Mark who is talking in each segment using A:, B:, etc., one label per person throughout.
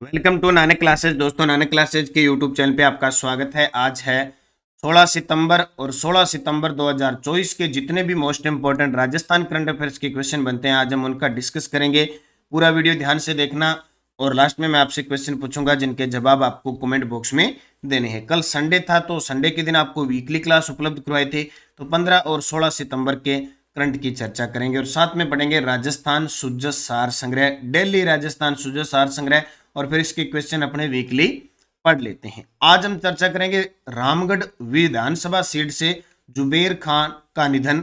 A: Welcome to Nanak classes. दोस्तों, Nanak classes के YouTube channel पे आपका स्वागत है। आज है 16 सितंबर और 16 सितंबर 2024 के जितने भी most important Rajasthan current affairs के क्वेश्चन बनते हैं आज हम उनका डिस्कस करेंगे। पूरा वीडियो ध्यान से देखना और लास्ट में मैं आपसे क्वेश्चन पूछूंगा जिनके जवाब आपको कमेंट बॉक्स में देने हैं। कल संडे था तो संडे के दिन आपको वीकली क्लास उपलब्ध करवाई थी, तो 15 और 16 सितंबर के करंट की चर्चा करेंगे और साथ में पढ़ेंगे राजस्थान सुजस सार संग्रह, दिल्ली राजस्थान सुजस सार संग्रह, और फिर इसके क्वेश्चन अपने वीकली पढ़ लेते हैं। आज हम चर्चा करेंगे रामगढ़ विधानसभा सीट से जुबेर खान का निधन,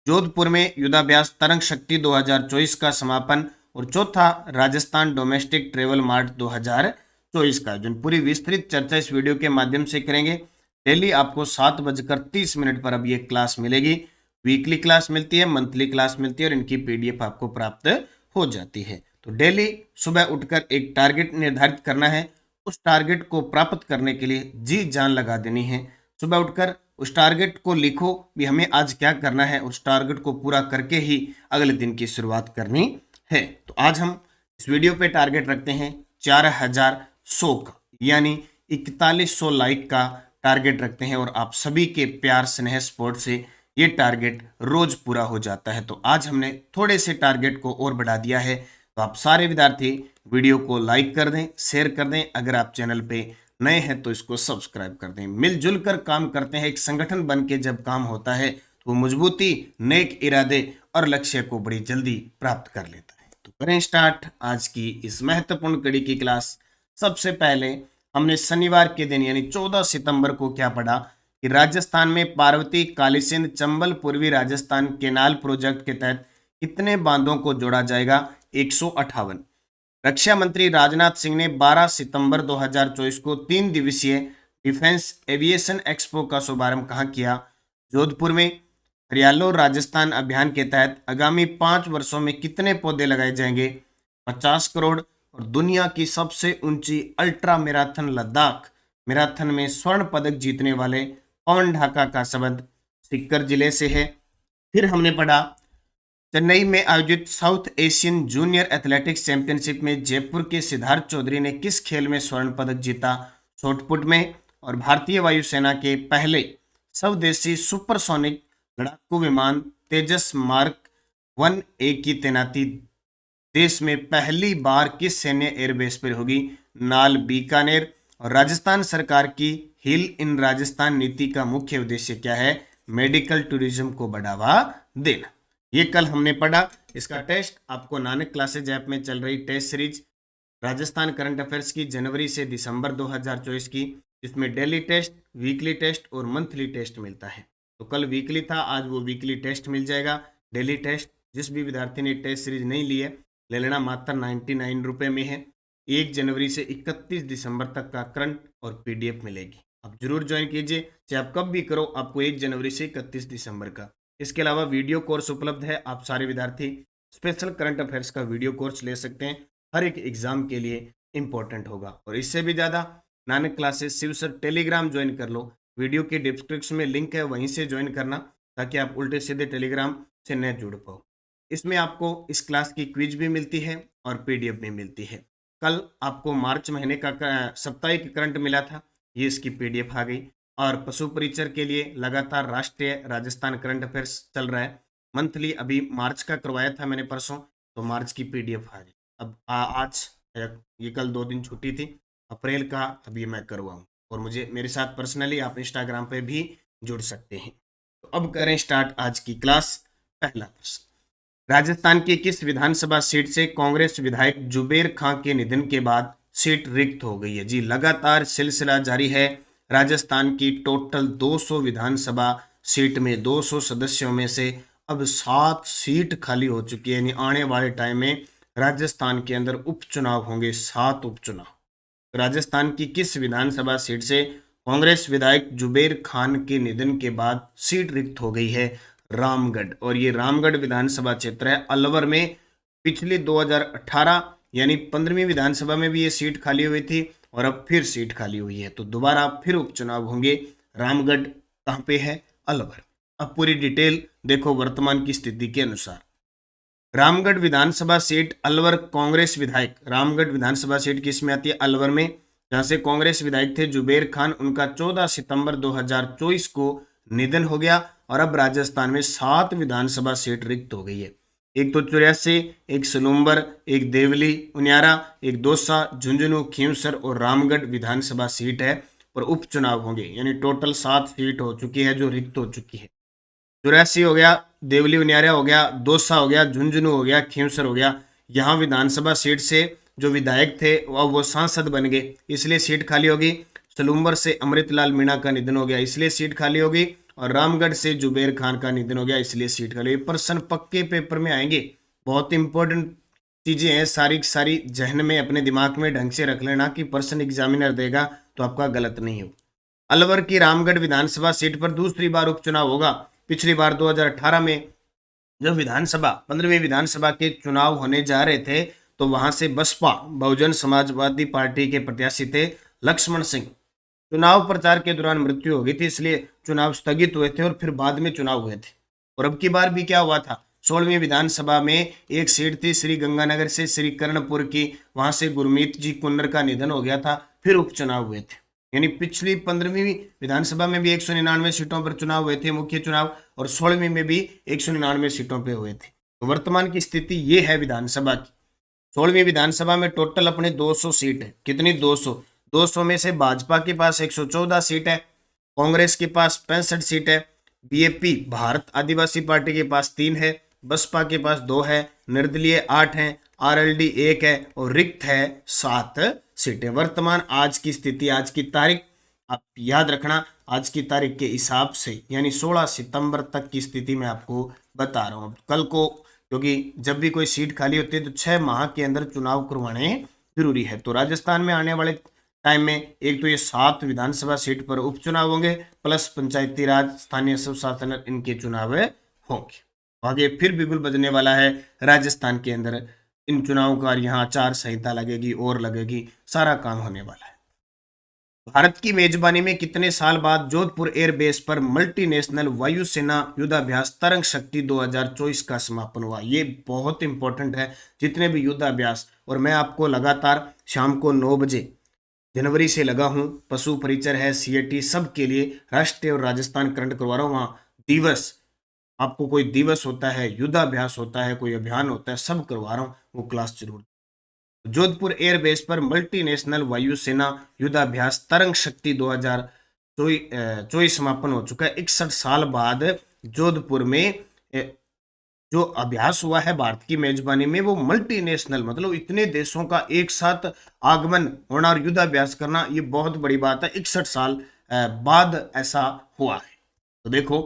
A: जोधपुर में युद्धाभ्यास तरंग शक्ति 2024 का समापन, और चौथा राजस्थान डोमेस्टिक ट्रेवल मार्ट 2024 का जो पूरी विस्तृत चर्चा इस वीडियो के माध्यम से करेंगे। डेली आपको 7:30 पर अब ये क्लास मिलेगी। वीकली क्लास मिलती है, मंथली क्लास मिलती है और इनकी पीडीएफ आपको प्राप्त हो जाती है। तो डेली सुबह उठकर एक टारगेट निर्धारित करना है। उस टारगेट को प्राप्त करने के लिए जी जान लगा देनी है। सुबह उठकर उस टारगेट को लिखो भी हमें आज क्या करना है, उस टारगेट को पूरा करके ही अगले दिन की शुरुआत करनी है। तो आज हम इस वीडियो पे टारगेट रखते हैं 4100 का, यानी 4100 लाइक का टारगेट रखते हैं और आप सभी के प्यार स्नेह सपोर्ट से ये टारगेट रोज पूरा हो जाता है। तो आज हमने थोड़े से टारगेट को और बढ़ा दिया है। तो आप सारे विद्यार्थी वीडियो को लाइक कर दें, शेयर कर दें। अगर आप चैनल पे नए हैं तो इसको सब्सक्राइब कर दें। मिलजुल कर काम करते हैं, एक संगठन बन के जब काम होता है तो मजबूती, नेक इरादे और लक्ष्य को बड़ी जल्दी प्राप्त कर लेता है। तो करें स्टार्ट आज की इस महत्वपूर्ण कड़ी की क्लास। सबसे पहले हमने शनिवार के दिन यानी 14 सितंबर को क्या पढ़ा कि राजस्थान में पार्वती, कालीसिंध, चंबल, पूर्वी राजस्थान केनाल प्रोजेक्ट के तहत कितने बांधों को जोड़ा जाएगा? 158। रक्षा मंत्री राजनाथ सिंह ने 12 सितंबर 2024 को 3 दिवसीय डिफेंस एविएशन एक्सपो का शुभारंभ कहाँ किया? जोधपुर में। हरियालो राजस्थान अभियान के तहत आगामी 5 वर्षों में कितने पौधे लगाए जाएंगे? 50 करोड़। और दुनिया की सबसे ऊंची अल्ट्रा मैराथन लद्दाख मैराथन में स्वर्ण पदक जीतने वाले पवन ढाका का संबंध सीकर जिले से है। फिर हमने पढ़ा चेन्नई में आयोजित south Asian junior athletics championship में जयपुर के सिद्धार्थ चौधरी ने किस खेल में स्वर्ण पदक जीता? शॉटपुट में। और भारतीय वायुसेना के पहले स्वदेशी सुपरसोनिक लड़ाकू विमान तेजस मार्क 1A की तैनाती देश में पहली बार किस सैन्य एयरबेस पर होगी? नाल, बीकानेर। और राजस्थान सरकार की हिल इन राजस्थान नीति का मुख्य उद्देश्य क्या है? मेडिकल टूरिज्म को बढ़ावा देना। ये कल हमने पढ़ा। इसका टेस्ट आपको नानक क्लासेज ऐप में चल रही test series Rajasthan current affairs की जनवरी से दिसंबर 2024 की, जिसमें डेली टेस्ट, वीकली टेस्ट और मंथली टेस्ट मिलता है। तो कल वीकली था, आज वो वीकली टेस्ट मिल जाएगा। डेली टेस्ट जिस भी विद्यार्थी ने टेस्ट सीरीज नहीं ली है ले लेना, मात्र 99 रुपये में है। 1 जनवरी से 31 दिसंबर तक का करंट और पीडीएफ मिलेगी। आप जरूर ज्वाइन कीजिए, चाहे आप कब भी करो, आपको 1 जनवरी से 31 दिसंबर का। इसके अलावा वीडियो कोर्स उपलब्ध है। आप सारे विद्यार्थी स्पेशल करंट अफेयर्स का वीडियो कोर्स ले सकते हैं, हर एक एग्जाम के लिए इंपॉर्टेंट होगा। और इससे भी ज़्यादा Nanak classes Shiv sir Telegram join कर लो, वीडियो के डिस्क्रिप्शन में लिंक है, वहीं से ज्वाइन करना ताकि आप उल्टे सीधे टेलीग्राम से न जुड़ पाओ। इसमें आपको इस क्लास की क्विज भी मिलती है और पीडीएफ भी मिलती है। कल आपको मार्च महीने का साप्ताहिक करंट मिला था, ये इसकी पीडीएफ आ गई। और पशु परिचर के लिए लगातार राष्ट्रीय राजस्थान करंट अफेयर्स चल रहा है। मंथली अभी मार्च का करवाया था मैंने परसों, तो मार्च की पीडीएफ आ गई। अब आज ये कल 2 दिन छुट्टी थी, अप्रैल का अभी मैं करवाऊँ। और मुझे मेरे साथ पर्सनली आप इंस्टाग्राम पे भी जुड़ सकते हैं। तो अब करें स्टार्ट आज की क्लास। पहला प्रश्न, राजस्थान की किस विधानसभा सीट से कांग्रेस विधायक जुबेर खां के निधन के बाद सीट रिक्त हो गई है? जी, लगातार सिलसिला जारी है। राजस्थान की टोटल 200 विधानसभा सीट में 200 सदस्यों में से अब 7 सीट खाली हो चुकी है। यानी आने वाले टाइम में राजस्थान के अंदर उपचुनाव होंगे, 7 उपचुनाव। राजस्थान की किस विधानसभा सीट से कांग्रेस विधायक जुबेर खान के निधन के बाद सीट रिक्त हो गई है? रामगढ़। और ये रामगढ़ विधानसभा क्षेत्र है अलवर में। पिछले 2018 यानी 15वीं विधानसभा में भी ये सीट खाली हुई थी और अब फिर सीट खाली हुई है, तो दोबारा फिर उपचुनाव होंगे। रामगढ़ कहाँ पे है? अलवर। अब पूरी डिटेल देखो वर्तमान की स्थिति के अनुसार। रामगढ़ विधानसभा सीट अलवर कांग्रेस विधायक, रामगढ़ विधानसभा सीट किस में आती है? अलवर में, जहां से कांग्रेस विधायक थे जुबेर खान, उनका 14 सितंबर 2024 को निधन हो गया और अब राजस्थान में 7 विधानसभा सीट रिक्त हो गई है। एक तो 84, एक सलूम्बर, एक देवली उनियारा, एक दौसा, झुंझुनू, खींवसर और रामगढ़ विधानसभा सीट है और उपचुनाव होंगे, यानी टोटल 7 सीट हो चुकी है जो रिक्त हो चुकी है। 84 हो गया, देवली उनियारा हो गया, दौसा हो गया, झुंझुनू हो गया, खींवसर हो गया। यहाँ विधानसभा सीट से जो विधायक थे वो सांसद बन गए, इसलिए सीट खाली होगी। सलूम्बर से अमृतलाल मीणा का निधन हो गया, इसलिए सीट खाली होगी। और रामगढ़ से जुबेर खान का निधन हो गया, इसलिए सीट खाली होगी। प्रश्न पक्के पेपर में आएंगे, बहुत इंपॉर्टेंट चीजें हैं, सारी सारी जहन में अपने दिमाग में ढंग से रख लेना कि प्रश्न एग्जामिनर देगा तो आपका गलत नहीं हो। अलवर की रामगढ़ विधानसभा सीट पर दूसरी बार उपचुनाव होगा। पिछली बार 2018 में जब विधानसभा 15वीं विधानसभा के चुनाव होने जा रहे थे तो वहां से बसपा बहुजन समाजवादी पार्टी के प्रत्याशी थे लक्ष्मण सिंह, चुनाव प्रचार के दौरान मृत्यु हो गई थी, इसलिए चुनाव स्थगित हुए थे और फिर बाद में चुनाव हुए थे। और अब की बार भी क्या हुआ था, 16वीं विधानसभा में एक सीट थी श्री गंगानगर से श्री कर्णपुर की, वहां से गुरमीत जी कुन्नर का निधन हो गया था, फिर उपचुनाव हुए थे। यानी पिछली 15वीं विधानसभा में भी 199 सीटों पर चुनाव हुए थे मुख्य चुनाव, और 16वीं में भी 199 सीटों पर हुए थे। तो वर्तमान की स्थिति ये है विधानसभा की। 16वीं विधानसभा में टोटल अपने 200 सीट है। कितनी? 200 में से भाजपा के पास 114 सीट है, कांग्रेस के पास 65 सीट है, बीएपी भारत आदिवासी पार्टी के पास 3 है, बसपा के पास 2 है, निर्दलीय 8 है, आरएलडी 1 है और रिक्त है 7 सीटें। वर्तमान आज की स्थिति, आज की तारीख आप याद रखना, आज की तारीख के हिसाब से यानी 16 सितंबर तक की स्थिति मैं आपको बता रहा हूँ। कल को, क्योंकि जब भी कोई सीट खाली होती है तो 6 माह के अंदर चुनाव करवाने जरूरी है। तो राजस्थान में आने वाले टाइम में एक तो ये 7 विधानसभा सीट पर उपचुनाव होंगे, प्लस पंचायती राज स्थानीय स्वशासन इनके चुनाव होंगे। आगे फिर बिगुल बजने वाला है राजस्थान के अंदर इन चुनावों का, यहाँ आचार संहिता लगेगी और लगेगी, सारा काम होने वाला है। भारत की मेजबानी में कितने साल बाद जोधपुर एयरबेस पर मल्टीनेशनल वायुसेना युद्धाभ्यास तरंग शक्ति 2024 का समापन हुआ? ये बहुत इंपॉर्टेंट है, जितने भी युद्धाभ्यास, और मैं आपको लगातार शाम को 9 बजे जनवरी से लगा हूं, पशु परिचर है, सीएटी, सब के लिए राष्ट्रीय और राजस्थान करंट करवा रहा हूं। वहां दिवस, आपको कोई दिवस होता है, युद्धाभ्यास होता है, कोई अभियान होता है, सब करवा रहा हूं, वो क्लास जरूर। जोधपुर एयरबेस पर मल्टीनेशनल वायुसेना युद्धाभ्यास तरंग शक्ति 2024 समापन हो चुका है। 61 साल बाद जोधपुर में जो अभ्यास हुआ है भारत की मेजबानी में, वो मल्टीनेशनल, मतलब इतने देशों का एक साथ आगमन होना और युद्धाभ्यास करना, ये बहुत बड़ी बात है। 61 साल बाद ऐसा हुआ है। तो देखो,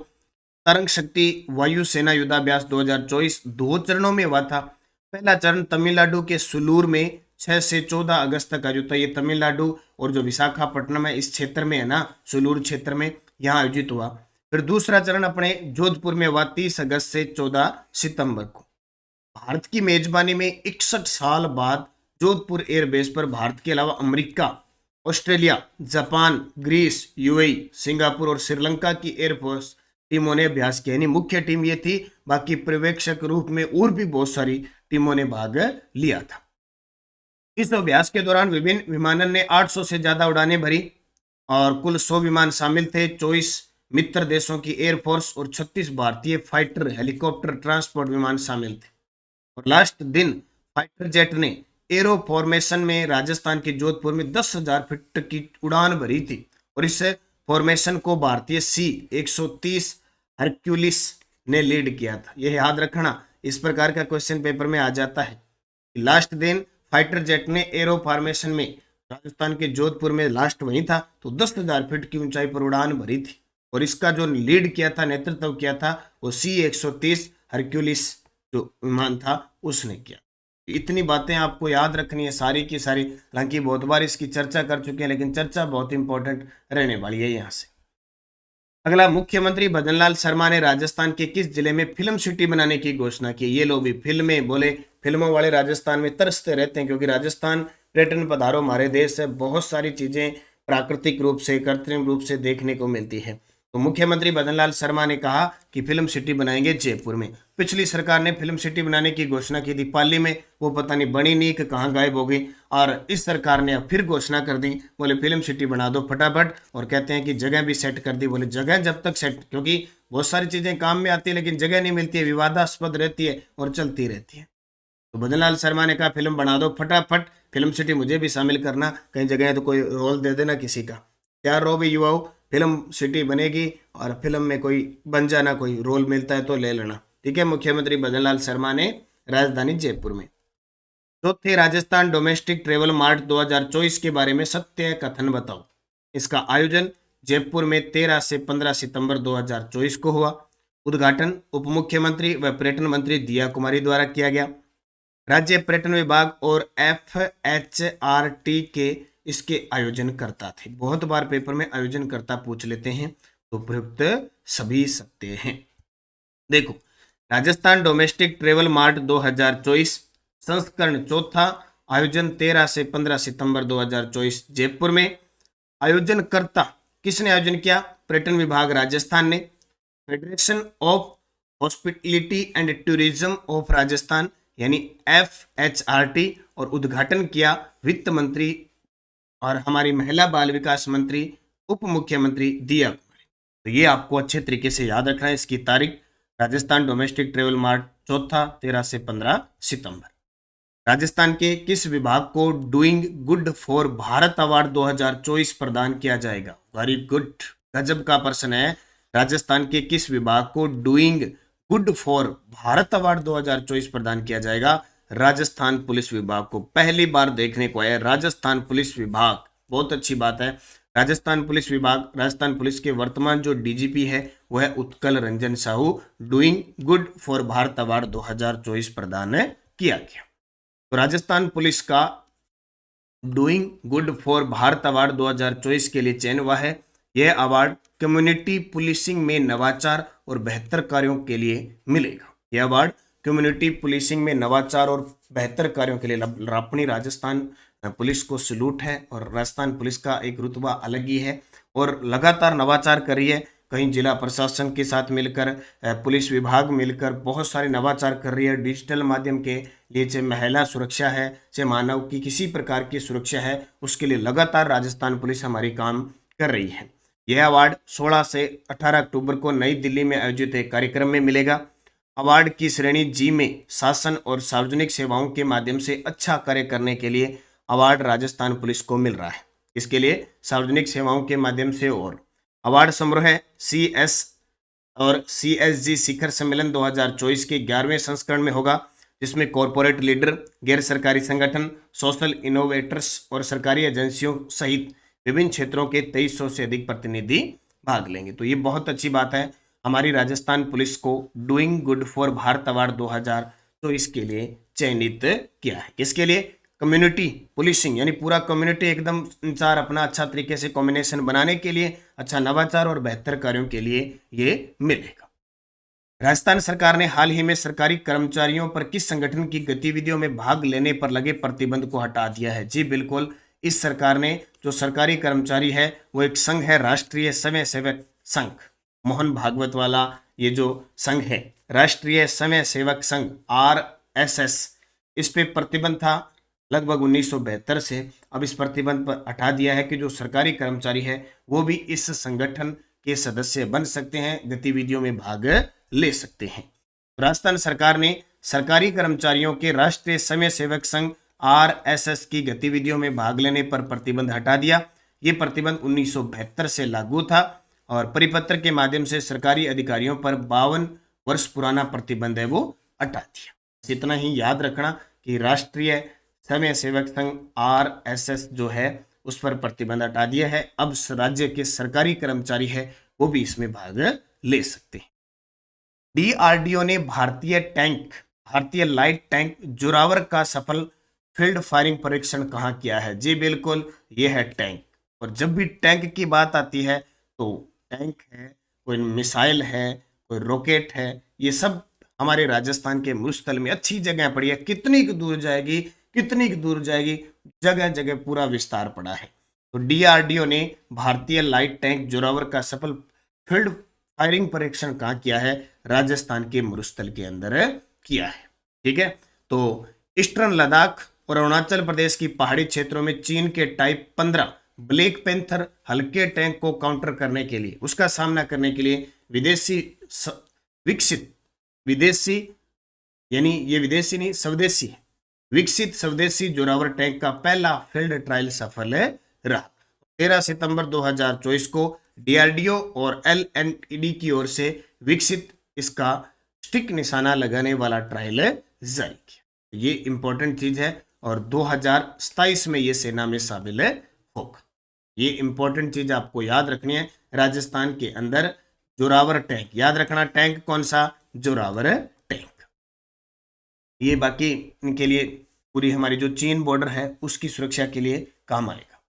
A: तरंग शक्ति वायुसेना युद्धाभ्यास 2024 2 चरणों में हुआ था। पहला चरण तमिलनाडु के सुलूर में 6 से 14 अगस्त तक आयोजित हुआ। ये तमिलनाडु और जो विशाखापट्टनम है इस क्षेत्र में है ना, सुलूर क्षेत्र में, यहाँ आयोजित हुआ। फिर दूसरा चरण अपने जोधपुर में हुआ 30 अगस्त से 14 सितंबर को। भारत की मेजबानी में 61 साल बाद जोधपुर एयरबेस पर भारत के अलावा America, Australia, Japan, Greece, UAE, Singapore और श्रीलंका की एयरफोर्स टीमों ने अभ्यास किया। यानी मुख्य टीम ये थी, बाकी पर्यवेक्षक रूप में और भी बहुत सारी टीमों ने भाग लिया था। इस अभ्यास के दौरान विभिन्न विमानन ने 800 से ज्यादा उड़ानें भरी और कुल 100 विमान शामिल थे। 24 मित्र देशों की एयरफोर्स और 36 भारतीय फाइटर हेलीकॉप्टर ट्रांसपोर्ट विमान शामिल थे। और लास्ट दिन फाइटर जेट ने एरो फॉर्मेशन में राजस्थान के जोधपुर में 10,000 फीट की उड़ान भरी थी और इस फॉर्मेशन को भारतीय C-130 हरक्यूलिस ने लीड किया था। यह याद रखना, इस प्रकार का क्वेश्चन पेपर में आ जाता है। लास्ट दिन फाइटर जेट ने एरो फॉर्मेशन में राजस्थान के जोधपुर में लास्ट वहीं था, तो 10,000 फीट की ऊंचाई पर उड़ान भरी थी और इसका जो लीड किया था, नेतृत्व किया था, वो C-130 हरक्यूलिस जो विमान था उसने किया। इतनी बातें आपको याद रखनी है सारी की सारी। हालांकि बहुत बार इसकी चर्चा कर चुके हैं, लेकिन चर्चा बहुत इंपॉर्टेंट रहने वाली है यहाँ से। अगला, मुख्यमंत्री भजनलाल शर्मा ने राजस्थान के किस जिले में फिल्म सिटी बनाने की घोषणा की? ये लोग भी फिल्में बोले, फिल्मों वाले राजस्थान में तरसते रहते हैं, क्योंकि राजस्थान पर्यटन पधारो हमारे देश है, बहुत सारी चीजें प्राकृतिक रूप से, कृत्रिम रूप से देखने को मिलती है। तो मुख्यमंत्री भजनलाल शर्मा ने कहा कि फिल्म सिटी बनाएंगे जयपुर में। पिछली सरकार ने फिल्म सिटी बनाने की घोषणा की थी पाली में, वो पता नहीं बनी नहीं कि कहाँ गायब हो गई, और इस सरकार ने अब फिर घोषणा कर दी, बोले फिल्म सिटी बना दो फटाफट, और कहते हैं कि जगह भी सेट कर दी। बोले जगह जब तक सेट, क्योंकि बहुत सारी चीजें काम में आती है लेकिन जगह नहीं मिलती है, विवादास्पद रहती है और चलती रहती है। तो भजनलाल शर्मा ने कहा फिल्म बना दो फटाफट, फिल्म सिटी मुझे भी शामिल करना, कहीं जगह तो कोई रोल दे देना किसी का। तैयार रहो भी युवाओं, फिल्म सिटी बनेगी और फिल्म में कोई बन जाना, कोई रोल मिलता है तो ले लेना, ठीक है। मुख्यमंत्री भजनलाल शर्मा ने राजधानी जयपुर में। चौथे, राजस्थान डोमेस्टिक ट्रेवल मार्ट 2024 के बारे में सत्य कथन बताओ। इसका आयोजन जयपुर में 13 से 15 सितंबर 2024 को हुआ। उद्घाटन उप मुख्यमंत्री व पर्यटन मंत्री दिया कुमारी द्वारा किया गया। राज्य पर्यटन विभाग और FHRT के इसके आयोजनकर्ता थे। बहुत बार पेपर में आयोजनकर्ता पूछ लेते हैं, तो प्रयुक्त सभी सत्य हैं। देखो, राजस्थान डोमेस्टिक ट्रेवल मार्ट 2024 संस्करण चौथा, आयोजन 13 से 15 सितंबर 2024 जयपुर में। आयोजनकर्ता किसने आयोजन किया? पर्यटन विभाग राजस्थान ने, federation of hospitality and tourism of Rajasthan यानी FHRT, और उद्घाटन किया वित्त मंत्री और हमारी महिला बाल विकास मंत्री उप मुख्यमंत्री दिया कुमारी। तो ये आपको अच्छे तरीके से याद रखना है। इसकी तारीख, राजस्थान डोमेस्टिक ट्रेवल मार्ट चौथा 13 से 15 सितंबर। राजस्थान के किस विभाग को doing good for Bharat award 2024 प्रदान किया जाएगा? वेरी गुड, गजब का प्रश्न है। राजस्थान के किस विभाग को doing good for Bharat award 2024 प्रदान किया जाएगा? राजस्थान पुलिस विभाग को। पहली बार देखने को आया राजस्थान पुलिस विभाग, बहुत अच्छी बात है। राजस्थान पुलिस विभाग, राजस्थान पुलिस के वर्तमान जो DGP है वो है Utkal Ranjan Sahu. Doing good for Bharat award 2024 प्रदान किया गया। तो राजस्थान पुलिस का doing good for Bharat award 2024 के लिए चयन हुआ है। यह अवार्ड कम्युनिटी पुलिसिंग में नवाचार और बेहतर कार्यों के लिए मिलेगा। यह अवार्ड कम्युनिटी पुलिसिंग में नवाचार और बेहतर कार्यों के लिए अपनी राजस्थान पुलिस को सलूट है, और राजस्थान पुलिस का एक रुतबा अलग ही है और लगातार नवाचार कर रही है। कहीं जिला प्रशासन के साथ मिलकर, पुलिस विभाग मिलकर बहुत सारे नवाचार कर रही है। डिजिटल माध्यम के लिए, चाहे महिला सुरक्षा है, चाहे मानव की किसी प्रकार की सुरक्षा है, उसके लिए लगातार राजस्थान पुलिस हमारी काम कर रही है। यह अवार्ड 16 से 18 अक्टूबर को नई दिल्ली में आयोजित एक कार्यक्रम में मिलेगा। अवार्ड की श्रेणी जी में शासन और सार्वजनिक सेवाओं के माध्यम से अच्छा कार्य करने के लिए अवार्ड राजस्थान पुलिस को मिल रहा है। इसके लिए सार्वजनिक सेवाओं के माध्यम से और अवार्ड समारोह CS और CSG शिखर सम्मेलन 2024 के 11वें संस्करण में होगा, जिसमें कॉरपोरेट लीडर, गैर सरकारी संगठन, सोशल इनोवेटर्स और सरकारी एजेंसियों सहित विभिन्न क्षेत्रों के 2300 से अधिक प्रतिनिधि भाग लेंगे। तो ये बहुत अच्छी बात है। हमारी राजस्थान पुलिस को doing good for Bharat award 2024 के लिए चयनित किया है। किसके लिए? कम्युनिटी पुलिसिंग, यानी पूरा कम्युनिटी एकदम इंचार अपना अच्छा तरीके से कॉम्बिनेशन बनाने के लिए, अच्छा नवाचार और बेहतर कार्यों के लिए ये मिलेगा। राजस्थान सरकार ने हाल ही में सरकारी कर्मचारियों पर किस संगठन की गतिविधियों में भाग लेने पर लगे प्रतिबंध को हटा दिया है? जी बिल्कुल, इस सरकार ने जो सरकारी कर्मचारी है वो एक संघ है, राष्ट्रीय स्वयं सेवक संघ, मोहन भागवत वाला ये जो संघ है, राष्ट्रीय स्वयं सेवक संघ RSS, इस पे प्रतिबंध था लगभग 1972 से। अब इस प्रतिबंध पर हटा दिया है कि जो सरकारी कर्मचारी है वो भी इस संगठन के सदस्य बन सकते हैं, गतिविधियों में भाग ले सकते हैं। राजस्थान सरकार ने सरकारी कर्मचारियों के राष्ट्रीय स्वयं सेवक संघ RSS की गतिविधियों में भाग लेने पर प्रतिबंध हटा दिया। ये प्रतिबंध 1972 से लागू था और परिपत्र के माध्यम से सरकारी अधिकारियों पर 52 वर्ष पुराना प्रतिबंध है वो हटा दिया। इतना ही याद रखना कि राष्ट्रीय स्वयं सेवक संघ RSS जो है उस पर प्रतिबंध हटा दिया है। अब राज्य के सरकारी कर्मचारी है वो भी इसमें भाग ले सकते हैं। DRDO ने भारतीय लाइट टैंक जोरावर का सफल फील्ड फायरिंग परीक्षण कहाँ किया है? जी बिल्कुल, ये है टैंक। और जब भी टैंक की बात आती है तो टैंक है, कोई मिसाइल है, कोई रॉकेट है, ये सब हमारे राजस्थान के मुस्तल में अच्छी जगह पड़ी है। कितनी दूर जाएगी, कितनी दूर जाएगी, जगह जगह पूरा विस्तार पड़ा है। तो DRDO ने भारतीय लाइट टैंक जोरावर का सफल फील्ड फायरिंग परीक्षण कहाँ किया है? राजस्थान के मरुस्थल के अंदर किया है। ठीक है, तो ईस्टर्न लद्दाख और अरुणाचल प्रदेश की पहाड़ी क्षेत्रों में चीन के टाइप 15 ब्लैक पैंथर हल्के टैंक को काउंटर करने के लिए, उसका सामना करने के लिए विकसित विदेशी, यानी ये विदेशी नहीं स्वदेशी है, विकसित स्वदेशी जोरावर टैंक का पहला फील्ड ट्रायल सफल रहा। 13 सितंबर 2024 को डीआरडीओ और एलएनईडी की ओर से विकसित इसका स्टिक निशाना लगाने वाला ट्रायल जारी किया। ये इंपॉर्टेंट चीज है और 2027 में ये सेना में शामिल होगा। ये इंपॉर्टेंट चीज आपको याद रखनी है। राजस्थान के अंदर जोरावर टैंक, याद रखना टैंक कौन सा? जोरावर टैंक। ये बाकी इनके लिए पूरी हमारी जो चीन बॉर्डर है उसकी सुरक्षा के लिए काम आएगा।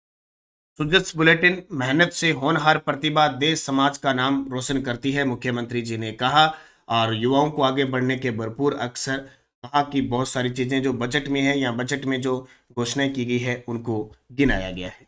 A: सुजस बुलेटिन, मेहनत से होनहार प्रतिभा देश समाज का नाम रोशन करती है, मुख्यमंत्री जी ने कहा। और युवाओं को आगे बढ़ने के भरपूर अवसर, कहा कि बहुत सारी चीजें जो बजट में है या बजट में जो घोषणाएं की गई है उनको गिनाया गया है।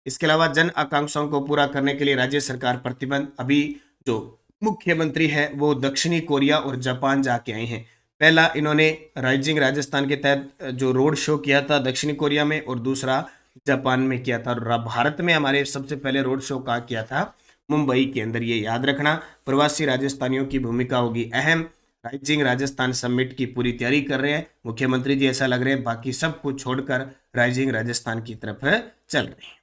A: इसके अलावा जन आकांक्षाओं को पूरा करने के लिए राज्य सरकार प्रतिबद्ध। अभी जो मुख्यमंत्री है वो दक्षिणी कोरिया और जापान जाके आए हैं। पहला इन्होंने राइजिंग राजस्थान के तहत जो रोड शो किया था दक्षिणी कोरिया में, और दूसरा जापान में किया था। और भारत में हमारे सबसे पहले रोड शो कहाँ किया था? मुंबई के अंदर। ये याद रखना। प्रवासी राजस्थानियों की भूमिका होगी अहम। राइजिंग राजस्थान समिट की पूरी तैयारी कर रहे हैं मुख्यमंत्री जी, ऐसा लग रहा है बाकी सब कुछ छोड़कर राइजिंग राजस्थान की तरफ चल रहे हैं।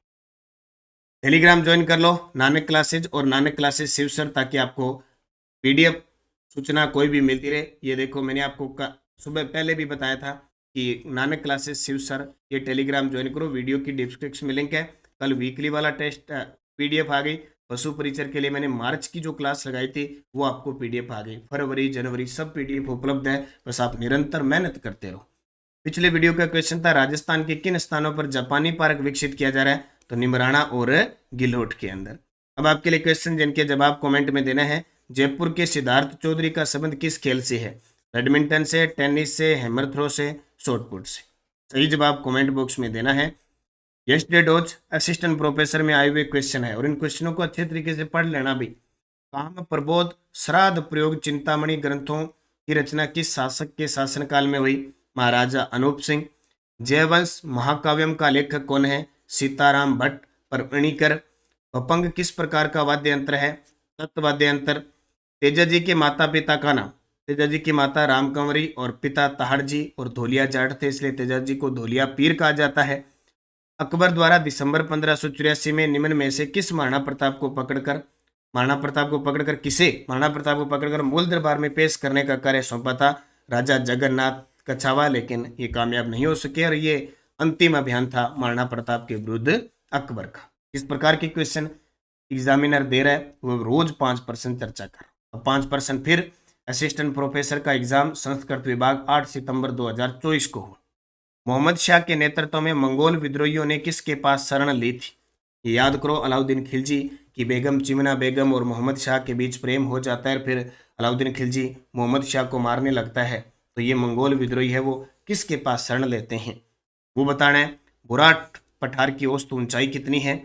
A: टेलीग्राम ज्वाइन कर लो, नानक क्लासेज और नानक क्लासेज शिव सर, ताकि आपको पीडीएफ सूचना कोई भी मिलती रहे। ये देखो मैंने आपको सुबह पहले भी बताया था कि नानक क्लासेस शिव सर, ये टेलीग्राम ज्वाइन करो, वीडियो की डिस्क्रिप्शन में लिंक है। कल वीकली वाला टेस्ट पीडीएफ आ गई। पशु परिचर के लिए मैंने मार्च की जो क्लास लगाई थी वो आपको पीडीएफ आ गई। फरवरी जनवरी सब पीडीएफ उपलब्ध है, बस आप निरंतर मेहनत करते रहो। पिछले वीडियो का क्वेश्चन था राजस्थान के किन स्थानों पर जापानी पार्क विकसित किया जा रहा है? तो निमराना और गिलोट के अंदर। अब आपके लिए क्वेश्चन जिनके जवाब कमेंट में देना है। जयपुर के सिद्धार्थ चौधरी का संबंध किस खेल से है? बैडमिंटन से, टेनिस से, हैमर थ्रो से, शॉटपुट से? सही जवाब कमेंट बॉक्स में देना है। यस्टरडे डोज असिस्टेंट प्रोफेसर में आए हुए क्वेश्चन है और इन क्वेश्चनों को अच्छे तरीके से पढ़ लेना भी। काम प्रबोध श्राद्ध प्रयोग चिंतामणि ग्रंथों की रचना किस शासक के शासनकाल में हुई? महाराजा अनूप सिंह। जयवंश महाकाव्यम का लेखक कौन है? सीताराम भट्ट परवणीकर। भपंग किस प्रकार का वाद्य यंत्र है? तत्वाद्य यंत्र। तेजाजी के माता पिता का नाम? तेजाजी की माता रामकंवरी और पिता ताहड़ जी और धोलिया जाट थे, इसलिए तेजाजी को धोलिया पीर कहा जाता है। अकबर द्वारा दिसंबर 1584 में निम्न में से किस महाराणा प्रताप को पकड़कर मूल दरबार में पेश करने का कार्य सौंपा था? राजा जगन्नाथ कछावा, लेकिन ये कामयाब नहीं हो सके और ये अंतिम अभियान था महाराणा प्रताप के विरुद्ध अकबर का। इस प्रकार के क्वेश्चन एग्जामिनर दे रहा है वो रोज 5% चर्चा कर। 5% फिर असिस्टेंट प्रोफेसर का एग्जाम संस्कृत विभाग 8 सितंबर 2024 को हुआ। मोहम्मद शाह के नेतृत्व में मंगोल विद्रोहियों ने किसके पास शरण ली थी? ये याद करो, अलाउद्दीन खिलजी की बेगम चिमना बेगम और मोहम्मद शाह के बीच प्रेम हो जाता है, फिर अलाउद्दीन खिलजी मोहम्मद शाह को मारने लगता है, तो ये मंगोल विद्रोही है वो किसके पास शरण लेते हैं वो बताना है। बुराट पठार की औसत ऊंचाई कितनी है?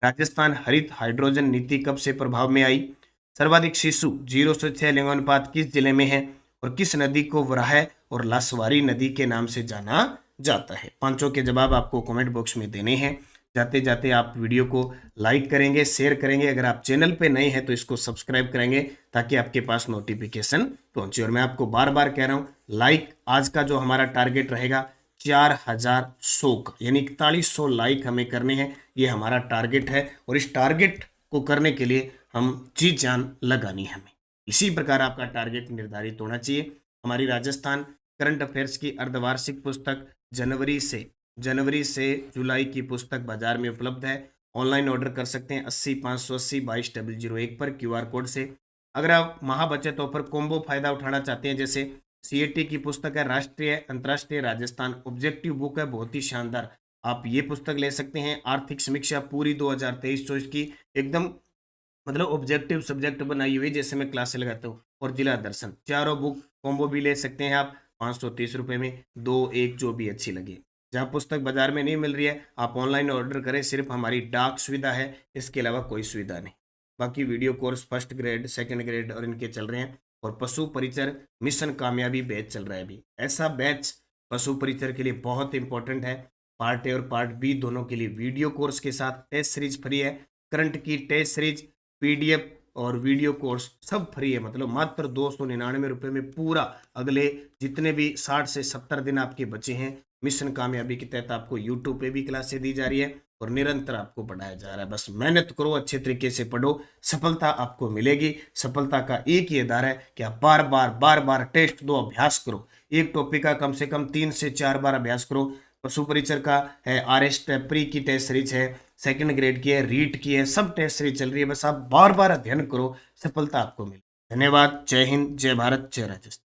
A: राजस्थान हरित हाइड्रोजन नीति कब से प्रभाव में आई? सर्वाधिक शिशु 0 से 6 लिंगानुपात किस जिले में है? और किस नदी को वराह और लासवारी नदी के नाम से जाना जाता है? पांचों के जवाब आपको कमेंट बॉक्स में देने हैं। जाते जाते आप वीडियो को लाइक करेंगे, शेयर करेंगे। अगर आप चैनल पे नए हैं तो इसको सब्सक्राइब करेंगे ताकि आपके पास नोटिफिकेशन पहुंचे। और मैं आपको बार बार कह रहा हूं, लाइक आज का जो हमारा टारगेट रहेगा 4100 का, यानी 4100 लाइक हमें करने हैं। ये हमारा टारगेट है और इस टारगेट को करने के लिए हम जी जान लगानी है हमें। इसी प्रकार आपका टारगेट निर्धारित होना चाहिए। हमारी राजस्थान करंट अफेयर्स की अर्धवार्षिक पुस्तक जनवरी से जुलाई की पुस्तक बाजार में उपलब्ध है। ऑनलाइन ऑर्डर कर सकते हैं 80 580 22 001 पर क्यूआर कोड से। अगर आप महाबचत ऑफर कॉम्बो फायदा उठाना चाहते हैं, जैसे सीएटी की पुस्तक है, राष्ट्रीय अंतर्राष्ट्रीय राजस्थान ऑब्जेक्टिव बुक है, बहुत ही शानदार, आप ये पुस्तक ले सकते हैं। आर्थिक समीक्षा पूरी 2023-24 की एकदम मतलब ऑब्जेक्टिव सब्जेक्ट बनाई हुई जैसे मैं क्लास से लगाता हूँ। और जिला दर्शन, चारों बुक कॉम्बो भी ले सकते हैं आप 530 रुपये में, 2 1 जो भी अच्छी लगे। जहाँ पुस्तक बाजार में नहीं मिल रही है आप ऑनलाइन ऑर्डर करें, सिर्फ हमारी डाक सुविधा है, इसके अलावा कोई सुविधा नहीं। बाकी video course first grade, second grade और इनके चल रहे हैं। और पशु परिचर मिशन कामयाबी बैच चल रहा है अभी। ऐसा बैच पशु परिचर के लिए बहुत इंपॉर्टेंट है। पार्ट ए और पार्ट बी दोनों के लिए वीडियो कोर्स के साथ टेस्ट सीरीज फ्री है। करंट की टेस्ट सीरीज, पीडीएफ और वीडियो कोर्स सब फ्री है। मतलब मात्र 299 रुपये में पूरा अगले जितने भी 60 से 70 दिन आपके बचे हैं, मिशन कामयाबी के तहत आपको यूट्यूब पे भी क्लासेस दी जा रही है और निरंतर आपको पढ़ाया जा रहा है। बस मेहनत करो, अच्छे तरीके से पढ़ो, सफलता आपको मिलेगी। सफलता का एक ही आधार है कि आप बार बार टेस्ट दो, अभ्यास करो। एक टॉपिक का कम से कम 3 से 4 बार अभ्यास करो। पशु परिचर का है, आरएस प्री की टेस्ट सीरीज है, सेकंड ग्रेड की है, रीट की है, सब टेस्ट सीरीज चल रही है। बस आप बार बार अध्ययन करो, सफलता आपको मिले। धन्यवाद। जय हिंद, जय भारत, जय राजस्थान।